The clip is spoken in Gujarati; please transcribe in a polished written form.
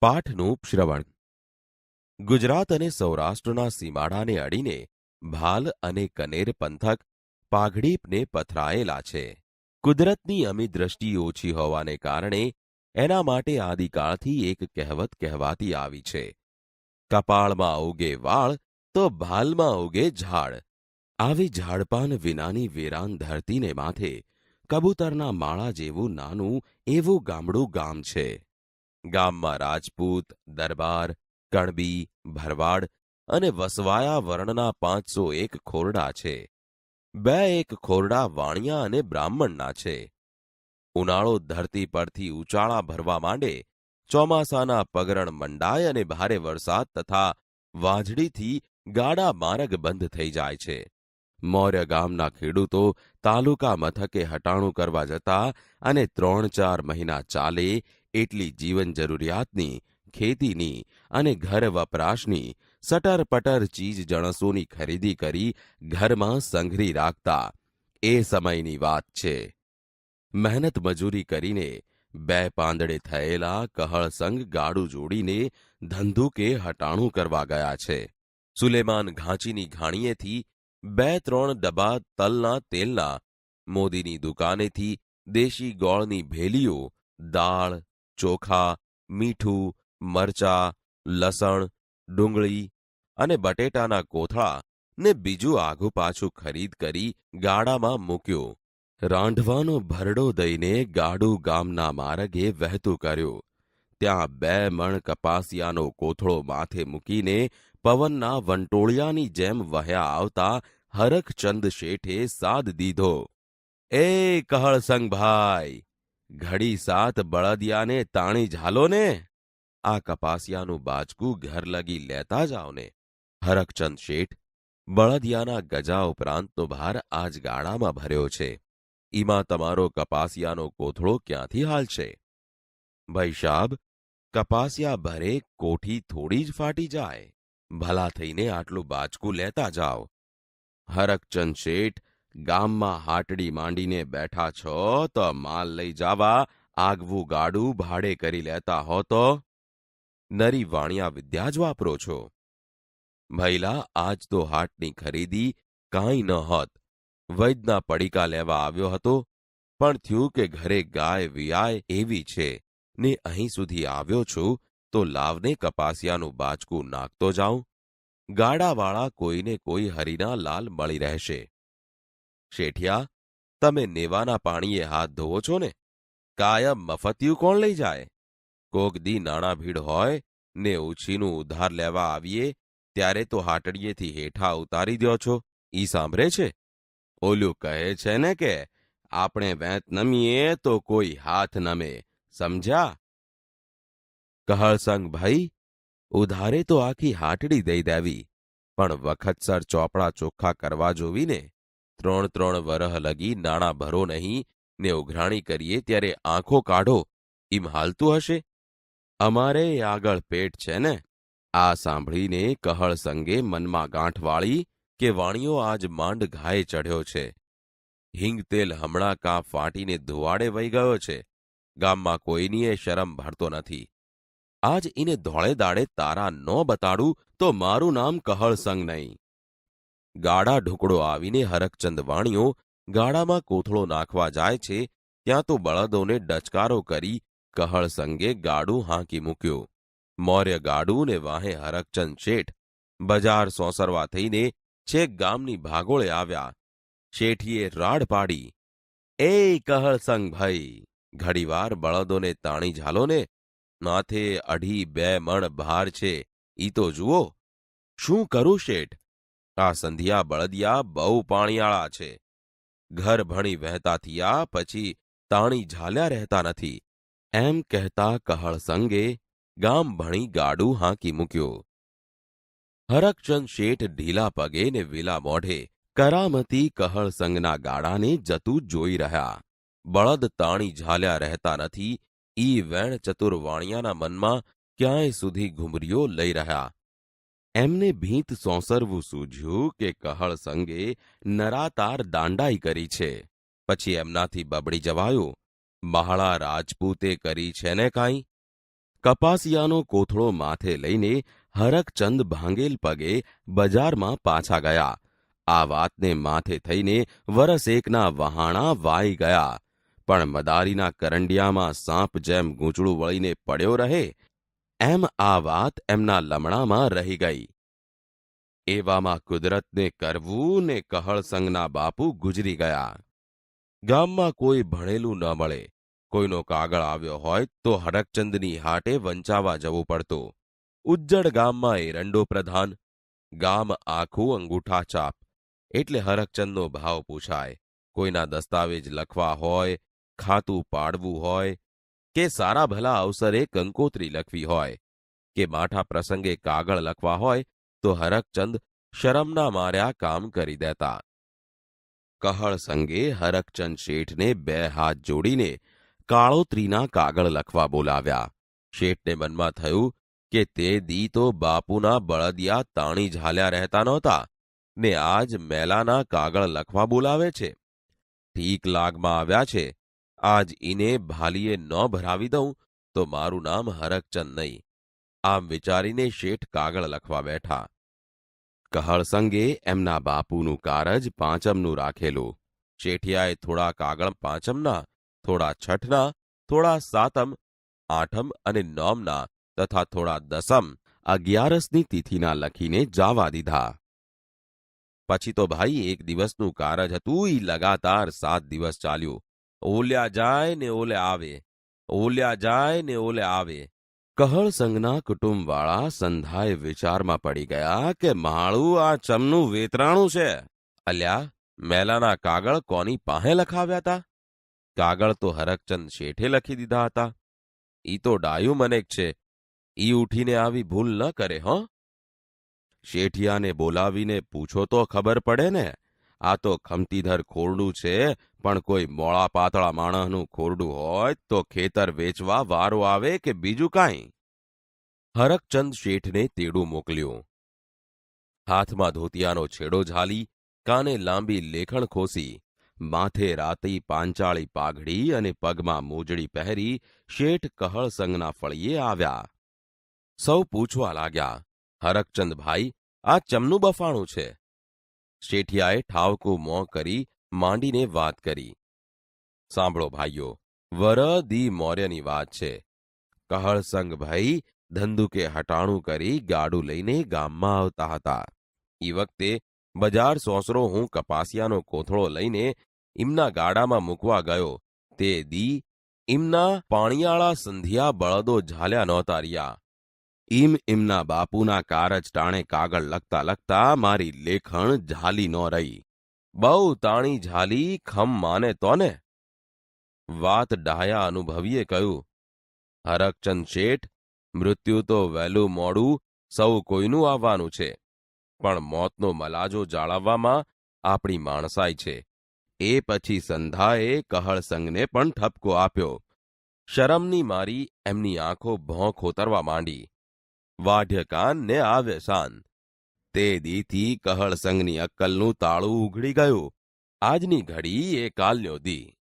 પાઠનું શ્રવણ. ગુજરાત અને સૌરાષ્ટ્રના સીમાડાને અડીને ભાલ અને કનેર પંથક પાઘડીપને પથરાયેલા છે. કુદરતની અમી દ્રષ્ટિ ઓછી હોવાને કારણે એના માટે આદિકાળથી એક કહેવત કહેવાતી આવી છે, કપાળમાં ઉગે વાળ તો ભાલમાં ઉગે ઝાડ. આવી ઝાડપાન વિનાની વેરાન ધરતીને માથે કબૂતરના માળા જેવું નાનું એવું ગામડું ગામ છે. ગામમાં રાજપૂત, દરબાર, કણબી, ભરવાડ અને વસવાયા વર્ણના 501 ખોરડા છે. 2 ખોરડા વાણિયા અને બ્રાહ્મણના છે. ઉનાળો ધરતી પરથી ઉચાળા ભરવા માંડે, ચોમાસાના પગરણ મંડાય અને ભારે વરસાદ તથા વાજળીથી ગાડા માર્ગ બંધ થઈ જાય છે. મૌર્ય ગામના ખેડૂતો તાલુકા મથકે હટાણું કરવા જતા અને 3-4 મહિના ચાલે એટલી જીવન જરૂરિયાતની, ખેતીની અને ઘર વપરાશની સટરપટર ચીજ જણસોની ખરીદી કરી ઘરમાં સંઘરી રાખતા એ સમયની વાત છે. મહેનત મજૂરી કરીને 2 પાંદડે થયેલા કહળસંગ ગાડું જોડીને ધંધુકે હટાણું કરવા ગયા છે. સુલેમાન ઘાંચીની ઘાણીએથી 2-3 ડબ્બા તલના તેલના, મોદીની દુકાનેથી દેશી ગોળની ભેલીઓ, દાળ, ચોખા, મીઠું, મરચા, લસણ, ડુંગળી અને બટેટાના કોથળા ને બીજું આઘું પાછું ખરીદ કરી ગાડામાં મૂક્યો. રાંધવાનો ભરડો દઈને ગાડું ગામના માર્ગે વહેતું કર્યું. ત્યાં 2 મણ કપાસિયાનો કોથળો માથે મૂકીને પવનના વંટોળિયાની જેમ વહ્યા આવતા હરખચંદ શેઠે સાદ દીધો, "એ કહળસંગભાઈ, ઘડી 7 બળદિયાને તાણી ઝાલો ને, આ કપાસિયાનું બાચકું ઘર લગી લેતા જાઓ ને." હરખચંદ શેઠ બળદિયાના ગજા ઉપરાંતનો ભાર આજ ગાડામાં ભર્યો છે. ઈમાં તમારો કપાસિયાનો કોથળો ક્યાંથી હાલશે? "ભાઈ સાબ, કપાસિયા ભરે કોઠી થોડી જ ફાટી જાય, ભલા થઈને આટલું બાચકું લેતા જાઓ." હરખચંદ શેઠ ગામમાં હાટડી માંડીને બેઠા છો તો માલ લઈ જાવા આગવું ગાડું ભાડે કરી લેતા હો તો નરી વાણિયા વિદ્યા જ વાપરો છો. ભઈલા, આજ તો હાટની ખરીદી કાંઈ ન હોત. વૈદના પડીકા લેવા આવ્યો હતો, પણ થયું કે ઘરે ગાય વિયાય એવી છે ને અહીં સુધી આવ્યો છું તો લાવને કપાસિયાનું બાચકું નાખતો જાઉં. ગાડાવાળા કોઈને કોઈ હરીના લાલ મળી રહેશે. "શેઠિયા, તમે નેવાના પાણીએ હાથ ધોવો છો ને? કાયમ મફતિયું કોણ લઈ જાય? કોક દી નાણાં ભીડ હોય ને ઉછીનું ઉધાર લેવા આવીએ ત્યારે તો હાટડીએથી હેઠા ઉતારી દ્યો છો, ઈ સાંભળે છે? ઓલું કહે છે ને કે આપણે વેંત નમીએ તો કોઈ હાથ નમે, સમજ્યા?" કહળસંગ ભાઈ, ઉધારે તો આખી હાટડી દઈ દેવી, પણ વખતસર ચોપડા ચોખ્ખા કરવા જોવીને. 3-3 વરહ લગી નાણાં ભરો નહીં ને ઉઘરાણી કરીએ ત્યારે આંખો કાઢો, એમ હાલતું હશે? અમારે આગળ પેટ છે ને. આ સાંભળીને કહળસંગે મનમાં ગાંઠ વાળી કે વાણિયો આજ માંડ ઘાયે ચઢ્યો છે. હિંગ તેલ હમણાં કાં ફાટીને ધુવાડે વહી ગયો છે. ગામમાં કોઈનીએ શરમ ભરતો નથી. આજ એને ધોળે દાડે તારા ન બતાડું તો મારું નામ કહળસંગ નહીં. ગાડા ઢુકડો આવીને હરખચંદ વાણિયો ગાડામાં કોથળો નાખવા જાય છે ત્યાં તો બળદોને ડચકારો કરી કહળસંગે ગાડું હાંકી મૂક્યું. મૌર્ય ગાડું ને વાહે હરખચંદ શેઠ બજાર સોંસરવા થઈને છેક ગામની ભાગોળે આવ્યા. શેઠીએ રાડ પાડી, "એ કહળસંગ ભાઈ, ઘડીવાર બળદોને તાણી ઝાલો ને, માથે 2.5 મણ ભાર છે, ઈ તો જુઓ." "શું કરું શેઠ? આ સંધિયા બળદિયા બહુ પાણીયાળા છે. ઘર ભણી વહેતા થયા પછી તાણી ઝાલ્યા રહેતા નથી." એમ કહેતા કહળસંગે ગામ ભણી ગાડું હાંકી મૂક્યું. હરખચંદ શેઠ ઢીલા પગે ને વીલા મોઢે કરામતી કહળસંગના ગાડાને જતું જોઈ રહ્યા. બળદ તાણી ઝાલ્યા રહેતા નથી ઈ વેણ ચતુર વાણિયાના મનમાં ક્યાંય સુધી ઘુમરીઓ લઈ રહ્યા. એમને ભીંત સોંસરવું સૂઝ્યું કે કહળસંગે નરાતાર દાંડાઈ કરી છે. પછી એમનાથી બબડી જવાયું, "મહાળા રાજપૂતે કરી છે ને કાંઈ?" કપાસિયાનો કોથળો માથે લઈને હરકચંદ ભાંગેલ પગે બજારમાં પાછા ગયા. આ વાતને માથે થઈને વરસ એકના વહાણા વાઈ ગયા, પણ મદારીના કરંડિયામાં સાપ જેમ ગૂંચળું વળીને પડ્યો રહે એમ આ વાત એમના લમણામાં રહી ગઈ. એવામાં કુદરતને કરવું ને કહળસંગના બાપુ ગુજરી ગયા. ગામમાં કોઈ ભણેલું ન મળે. કોઈનો કાગળ આવ્યો હોય તો હરકચંદની હાટે વંચાવા જવું પડતું. ઉજ્જડ ગામમાં એરંડો પ્રધાન, ગામ આખું અંગૂઠા ચાપ, એટલે હરકચંદનો ભાવ પૂછાય. કોઈના દસ્તાવેજ લખવા હોય, ખાતું પાડવું હોય, કે સારા ભલા અવસરે કંકોત્રી લખવી હોય, કે માઠા પ્રસંગે કાગળ લખવા હોય તો હરકચંદ શરમના માર્યા કામ કરી દેતા. કહળસંગે હરકચંદ શેઠને 2 હાથ જોડીને કાળોતરીના કાગળ લખવા બોલાવ્યા. શેઠને મનમાં થયું કે તે દી તો બાપુના બળદિયા તાણી ઝાલ્યા રહેતા નહોતા ને આજ મેલાના કાગળ લખવા બોલાવે છે. ઠીક લાગમાં આવ્યા છે. આજ ઈને ભાલીએ ન ભરાવી દઉં તો મારું નામ હરકચંદ નહીં. આમ વિચારીને શેઠ કાગળ લખવા બેઠા. કહળસંગે એમના બાપુનું કારજ પાંચમનું રાખેલું. શેઠિયાએ થોડા કાગળ પાંચમના, થોડા છઠના, થોડા સાતમ, આઠમ અને નોમના તથા થોડા દસમ, 11ની તિથિના લખીને જાવા દીધા. પછી તો ભાઈ 1 દિવસનું કારજ હતું, ઈ લગાતાર 7 દિવસ ચાલ્યું. ઓલ્યા જાય ને ઓલે આવે, ઓલ્યા જાય ને ઓલે આવે. કહળસંગના કુટુંબવાળા સંધાય વિચારમાં પડી ગયા કે માળું આ ચમનું વેતરાણું છે. અલ્યા, મેલાના કાગળ કોની પાસે લખાવ્યા હતા? કાગળ તો હરકચંદ શેઠે લખી દીધા હતા. ઈ તો ડાયું મનેક છે. ઈ ઉઠીને આવી ભૂલ ન કરે હો. શેઠિયાને બોલાવીને પૂછો તો ખબર પડે ને. આ તો ખમતીધર ખોરડું છે, પણ કોઈ મોળા પાતળા માણસનું ખોરડું હોય તો ખેતર વેચવા વારો આવે કે બીજું કાંઈ. હરકચંદ શેઠને તેડું મોકલ્યું. હાથમાં ધોતિયાનો છેડો ઝાલી, કાને લાંબી લેખણ ખોસી, માથે રાતી પાંચાળી પાઘડી અને પગમાં મોજડી પહેરી શેઠ કહળસંગના ફળીએ આવ્યા. સૌ પૂછવા લાગ્યા, હરકચંદભાઈ, આ ચમનું બફાણું છે? શેઠિયાએ ઠાવકું મોં કરી માંડીને વાત કરી. સાંભળો ભાઈઓ, વરદી મોર્યની વાત છે. કહળસંગભાઈ ધંધુકે હટાણું કરી ગાડું લઈને ગામમાં આવતા હતા. ઈ વખતે બજાર સોસરો હું કપાસિયાનો કોથળો લઈને ઈમના ગાડામાં મૂકવા ગયો તે દી ઈમના પાણીયાળા સંધિયા બળદો ઝાલ્યા નહોતા રહ્યા. ઈમના બાપુના કારજ ટાણે કાગળ લખતા લખતા મારી લેખણ ઝાલી ન રહી. બહુ તાણી ઝાલી ખમ માને તો ને. વાત ડાયા અનુભવીએ કહ્યું, હરકચંદ શેઠ, મૃત્યુ તો વહેલું મોડું સૌ કોઈનું આવવાનું છે, પણ મોતનો મલાજો જાળવવામાં આપણી માણસાઈ છે. એ પછી સંધાએ કહળસંગને પણ ઠપકો આપ્યો. શરમની મારી એમની આંખો ભોં ખોતરવા માંડી. વાઢ્ય કાન ને આવે શાન. તે દીથી કહળસંગની અક્કલનું તાળું ઉઘડી ગયું. આજની ઘડી એ કાલનો દી.